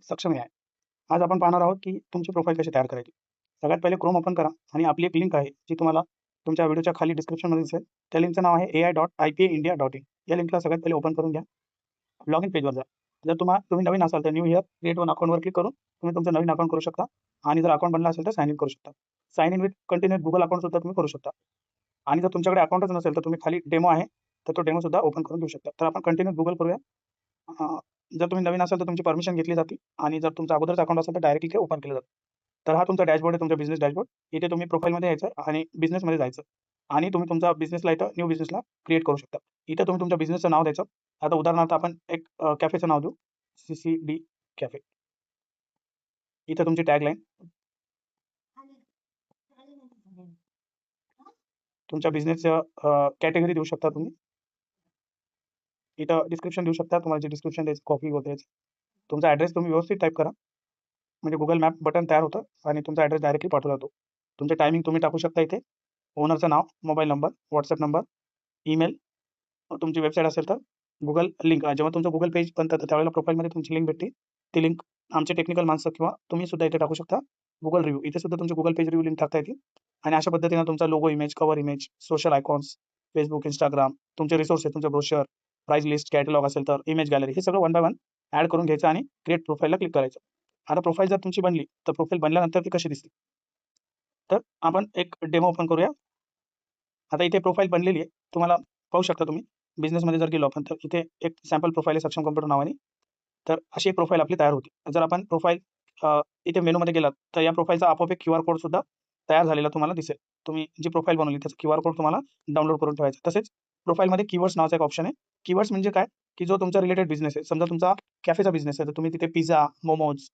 सक्षम आहे. आज आपण पाहणार आहोत की तुमची प्रोफाईल कशी तयार करायची. सगळ्यात पहिले क्रोम ओपन करा आणि आपली एक लिंक आहे जी तुम्हाला तुमच्या व्हिडिओच्या खाली डिस्क्रिप्शनमध्ये दिसेल. त्या लिंकचं नाव आहे ai.ipaindia.in. या लिंकला सगळ्यात पहिले ओपन करून घ्या. लॉगिन पेजवर जा. जर तुम्ही नवीन असाल तर न्यू हिअर क्रिएट वन अकाउंटवर क्लिक करून तुम्ही तुमचं नवीन अकाउंट करू शकता आणि जर अकाउंट बनला असेल तर साइन इन करू शकता. Sign in with continue Google account सुद्धा तुम्ही करू शकता. आणि जर तुमच्याकडे अकाउंटच नसेल तर तुम्ही खाली डेमो आहे तर तो डेमो सुद्धा ओपन करून घेऊ शकता. तर आपण कंटिन्यू गुगल करूया. जर तुम्ही नवीन असाल तर तुमची परमिशन घेतली जाते आणि जर तुमचा अगोदरचा अकाउंट असेल तर डायरेक्टली ओपन केलं जातं. तर हा तुमचा डॅशबोर्ड आहे, तुमचा बिझनेस डॅशबोर्ड. इथे तुम्ही प्रोफाईलमध्ये यायचं आणि बिझनेसमध्ये जायचं आणि तुम्ही तुमचा बिझनेसला इथं न्यू बिझनेसला क्रिएट करू शकता. इथं तुम्ही तुमच्या बिझनेसचं नाव द्यायचं. आता उदाहरणार्थ आपण एक कॅफेचं नाव देऊ, CCD कॅफे. इथं तुमची टॅगलाईन, तुमच्या बिझनेसचं कॅटेगरी देऊ शकता तुम्ही. इथं डिस्क्रिप्शन देऊ शकता, तुम्हाला जे डिस्क्रिप्शन द्यायचं कॉपी वगैरे. तुमचा ॲड्रेस तुम्ही व्यवस्थित टाईप करा म्हणजे गुगल मॅप बटन तयार होतं आणि तुमचा ॲड्रेस डायरेक्टली पाठवला जातो. तुमचे टायमिंग तुम्ही टाकू शकता इथे. ओनरचं नाव, mobile number, WhatsApp number, email, तुमची वेबसाईट असेल तर गुगल लिंक. जेव्हा तुमचं गुगल पेज बनतं तर त्यावेळेला प्रोफाईलमध्ये तुमची लिंक भेटते. ती लिंक आमचे टेक्निकल माणसं किंवा तुम्ही सुद्धा इथे टाकू शकता. गुगल रिव्ह्यू, इथे सुद्धा तुमचे गुगल पेज रिव्ह्यू लिंक टाकता येतील आणि अशा पद्धतीनं तुमचा logo image, cover image, social icons, Facebook, Instagram, तुमचे रिसोर्सेस, तुमचे ब्रोशर, प्राइस लिस्ट, कॅटलॉग असेल तर इमेज गॅलरी, हे सगळं वन बाय वन ॲड करून घ्यायचं आणि क्रिएट प्रोफाईलला क्लिक करायचं. आता प्रोफाईल जर तुमची बनली तर प्रोफाईल बनल्यानंतर ती कशी दिसते तर आपण एक डेमो ओपन करूया. आता इथे प्रोफाईल बनलेली आहे, तुम्हाला पाहू शकता तुम्ही. बिझनेसमध्ये जर गेलो आपण तर इथे एक सॅम्पल प्रोफाईल आहे सक्षम कॉम्प्युटर नावाने. तर अशी एक प्रोफाईल आपली तयार होती. जर आपण प्रोफाईल इथे मेनूमध्ये गेलात तर या प्रोफाईलचा आपोआप एक QR कोड सुद्धा तयार झालेला तुम्हाला दिसेल. तुम्ही जी प्रोफाईल बनवली त्याचा QR कोड तुम्हाला डाउनलोड करून ठेवायचा. तसेच प्रोफाईलमध्ये कीवर्ड्स नावाचा एक ऑप्शन आहे. कीवर्ड्स म्हणजे काय, की जो तुमचा रिलेटेड बिझनेस आहे. समजा तुमचा कॅफेचा बिझनेस आहे तर तुम्ही तिथे पिझ्झा, मोमोज,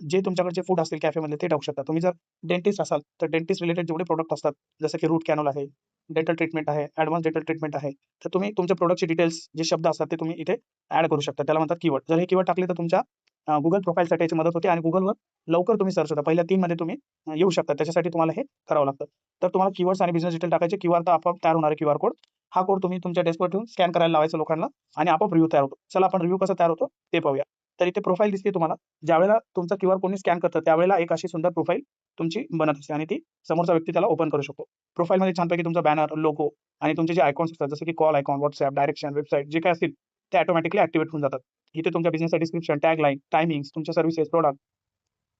जे तुमच्याकडचे फूड असतील कॅफेमधले ते टाकू शकता. तुम्ही जर डेंटिस्ट असाल तर डेंटिस्ट रिलेटेड जेवढे प्रॉडक्ट असतात जसं की रूट कॅनल आहे, डेंटल ट्रीटमेंट आहे, ॲडव्हान्स डेंटल ट्रीटमेंट आहे. तर तुम्ही तुमच्या प्रॉडक्टचे डिटेल्स जे शब्द असतात ते तुम्ही इथे ॲड करू शकता. त्याला म्हणतात कीवर्ड. जर हे कीवर्ड टाकले तर तुमच्या गुगल प्रोफाईलसाठी याची मदत होते आणि गुगलवर लवकर तुम्ही सर्च होता. पहिल्या 3 मध्ये तुम्ही येऊ शकता. त्याच्यासाठी तुम्हाला हे करावं लागतं. तर तुम्हाला कीवर्ड्स आणि बिझनेस डिटेल टाकायचे. क्यूआर तर आपोआप तयार होणार आहे क्यूआर कोड. हा कोड तुम्ही तुमच्या डेस्कवर ठेवून स्कॅन करायला लावायचा लोकांना आणि आपोआप रिव्ह्यू तयार होतो. चला आपण रिव्ह्यू कसा तयार होतो ते पाहूया. तर इथे प्रोफाईल दिसते तुम्हाला. ज्यावेळेला तुमचा क्यूआर कोडनी स्कॅन करतं त्यावेळेला एक अशी सुंदर प्रोफाईल तुमची बनत असते आणि ती समोरचा व्यक्ती त्याला ओपन करू शकतो. प्रोफाईलमध्ये छानपैकी तुमचा बॅनर, लोगो आणि तुमचे जे आयकॉन्स असतात जसं की call icon, WhatsApp, direction, website जे काही असतील ते ऑटोमॅटिकली ॲक्टिव्हेट होऊन जातात. इथे तुमच्या बिझनेसचं डिस्क्रिप्शन, टॅगलाईन, टायमिंग्स, तुमच्या सर्व्हिसेस, प्रॉडक्ट,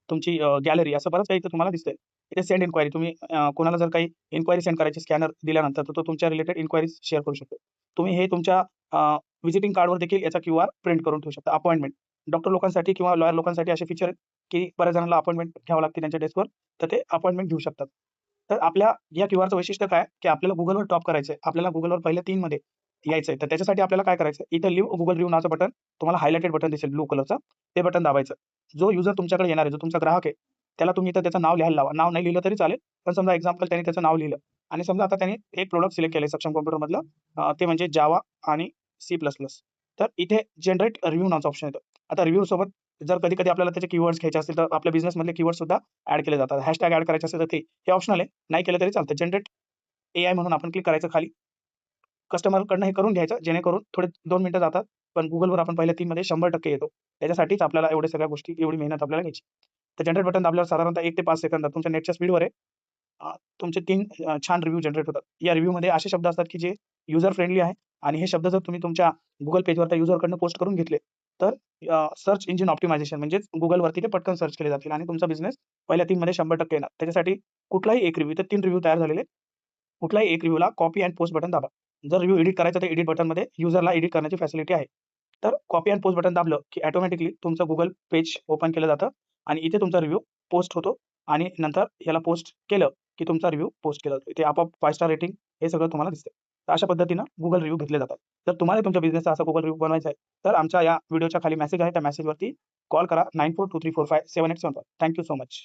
तुमची गॅलरी असं बरंच काही इथे तुम्हाला दिसतंय. इथे सेंड इन्क्वायरी तुम्ही कोणाला जर काही इन्क्वायरी सेंड करायची स्कॅनर दिल्यानंतर तर तो तुमच्या रिलेटेड इन्क्वायरीज शेअर करू शकतो. तुम्ही हे तुमच्या व्हिजिटिंग कार्डवर देखील याचा क्यूआर प्रिंट करून ठेवू शकता. अपॉइंटमेंट, डॉक्टर लोकांसाठी किंवा लॉयर लोकांसाठी असे फीचर आहेत, की बऱ्याच जणांना अपॉइंटमेंट घ्यावं लागते त्यांच्या डेस्कवर, तर ते अपॉइंटमेंट घेऊ शकतात. तर आपल्या या क्यूआरचं वैशिष्ट्य काय, की आपल्याला Googleवर टॉप करायचंय. आपल्याला Googleवर पहिल्या 3 मध्ये यायचंय. तर त्याच्यासाठी आपल्याला काय करायचं, इथं लिव्ह गुगल रिव्ह्यू नावाचं बटन तुम्हाला हायलाइटेड बटन दिसेल ब्लू कलरचं. ते बटन दाबायचं. जो युजर तुमच्याकडे येणार आहे, जो तुमचा ग्राहक आहे, त्याला तुम्ही इथं त्याचं नाव लिहायला लावा. नाव नाही लिहिलं तरी चालेल. पण समजा एक्झाम्पल त्याने त्याचं नाव लिहिलं आणि समजा आता त्याने एक प्रॉडक्ट सिलेक्ट केलंय सक्षम कॉम्प्युटरमधलं, ते म्हणजे जावा आणि C++. तर इथे जनरेट रिव्ह्यू नावाचं ऑप्शन येतं. आता रिव्ह्यू सोबत जर कधी-कधी आपल्याला त्याचे कीवर्ड्स घ्यायचे असतील तर आपल्या बिझनेसमधले कीवर्ड सुद्धा ॲड केले जातात. हॅशटॅग ॲड करायचे असेल तर ते. हे ऑप्शनल आहे. नाही केलं तरी चालतं. जनरेट AI म्हणून आपण क्लिक करायचं खाली. कस्टमरकडनं हे करून घ्यायचं जेणेकरून थोडे 2 मिनिटं जातात. पण Googleवर आपण पहिल्या 3 मध्ये 100% येतो. त्याच्यासाठीच आपल्याला एवढ्या सगळ्या गोष्टी, एवढी मेहनत आपल्याला घ्यायची. तर जनरेट बटन दाबल्यावर साधारणतः 1 ते 5 सेकंदात तुमच्या नेटच्या स्पीडवर आहे. तुमचे 3 छान रिव्ह्यू जनरेट होतात. या रिव्ह्यूमध्ये असे शब्द असतात की जे युजर फ्रेंडली आहे आणि हे शब्द जर तुम्ही तुमच्या Google पेजवर त्या युजरकडनं पोस्ट करून घेतले तर सर्च इंजिन ऑप्टिमायझेशन म्हणजेच Googleवरती ते पटकन सर्च केले जातील आणि तुमचा बिझनेस पहिल्या 3 मध्ये 100% येणार. त्याच्यासाठी कुठलाही एक रिव्ह्यू, तर 3 रिव्ह्यू तयार झालेले. कुठल्याही एक रिव्ह्यूला कॉपी अँड पोस्ट बटन दाबा. जर रिव्ह्यू एडिट करायचा तर एडिट बटनमध्ये युजरला एडिट करण्याची फॅसिलिटी आहे. तर कॉपी अँड पोस्ट बटन दाबलं की ऑटोमॅटिकली तुमचं Google पेज ओपन केलं जातं आणि इथे तुमचा रिव्ह्यू पोस्ट होतो आणि नंतर याला पोस्ट केलं की तुमचा रिव्ह्यू पोस्ट केला जातो. इथे आपोआप 5 स्टार रेटिंग हे सगळं तुम्हाला दिसतं. तर अशा पद्धतीनं Google रिव्ह्यू घेतले जातात. जर तुम्हाला तुमच्या बिझनेसचा असा Google रिव्ह्यू बनवायचा आहे, तर आमच्या या व्हिडिओच्या खाली मेसेज आहे. त्या मेसेजवरती कॉल करा 9423457875. Thank you so much.